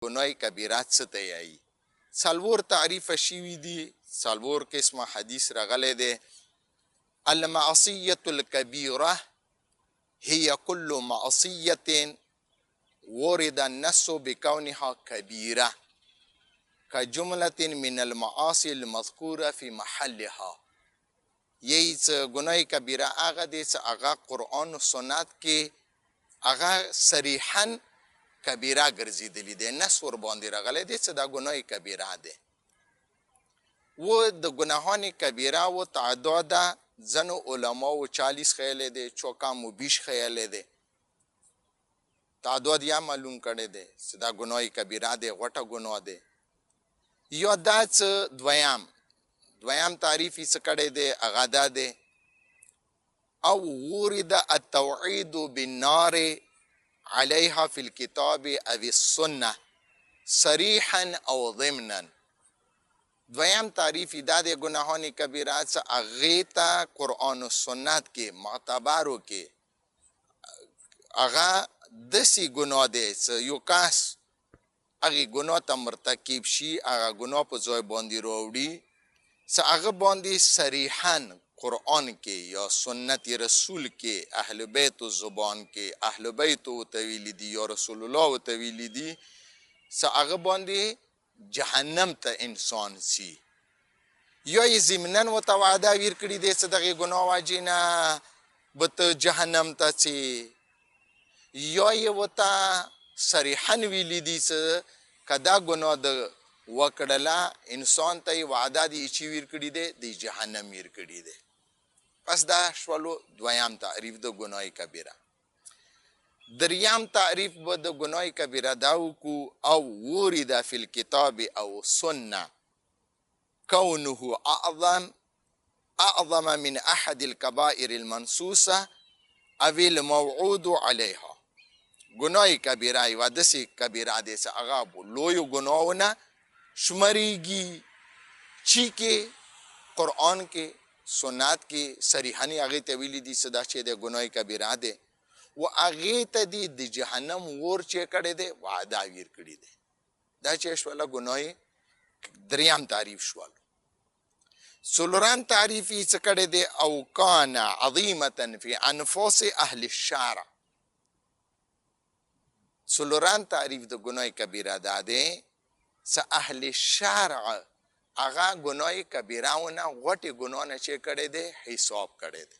گناه کبیره څه ته یایي څلور تعریفه شوي دي څلور قسمه حدیث راغلی دی المعصیة الكبیره هي كل معصیة ورد النص بكونها كبيرة كجملة من المعاصي المذكورة في محلها یہی گناه کبیره هغه دی چې هغه قرآن و سنت کې هغه صریحا کبیره ګرځېدلي دی نص ورباندې راغلی دی چې دا گناه کبیره دی و د گناهان کبیره و تعداد ځنو علماو 40 خیلی دی چوکامو 20 خیلی دی تعداد یا معلوم کړی دی چې دا گناه کبیره دی غټه گناه دی یا دا څه دویم تعریف یې څه کړی دی هغه دا دی او ورد التوعید بالنار علیها فی الکتاب او السنه صریحا او ضمنا دویم تعریف دا دی گناهان کبیره څه هغې ته قرآن و سنت کې معتبرو کې هغه داسې ګناه دی چې یو کس هغې ګناه ته مرتکب شي هغه ګناه په ځای باندې راوړي چې هغه باندې صریحا قرآن کې یا سنت رسول کې اهل بیت زبان کې اهل بیت ورته ویلي دي یا رسول الله ورته ویلي دي چې هغه باندې جهنم ته انسان سي یا یې ضمناً ورته وعده ورکړي دی چې دغې ګناه وجې نه به ته جهنم ته ځې یا یې ورته صریحا ویلي دي چې که دا ګناه د وکړله انسان ته یې وعده د چې ورکړي دی د جهنم ورکړي دی پس دا شولو دویم تعریف د ګناه کبیره دریم تعریف به د ګناه کبیره دا وکړو او ورد فی الکتاب او سنه کونه اعظم من احد الكبائر المنصوصه او الموعود علیها ګناه کبیره یوه داسې کبیره دی چې هغه لویو ګناهونه شمریږي چې کې قرآن کې سنت کې صریحا هغې ته ویلي دي چې دا چې دی ګناه کبیره دی و هغې ته دي د جهنم اور چې کړی دی وعده ورکړي دی دا چې شوله ګناه دریم تعریف شول څلورم تعریف یې څه کړی دی او کان عظیمة فی انفاس اهل الشرع څلورم تعریف د ګناه کبیره دا دی چې اهل شرع هغه ګناه کبیره ونه غټې ګناه نه چې کړی دی حساب کړی دی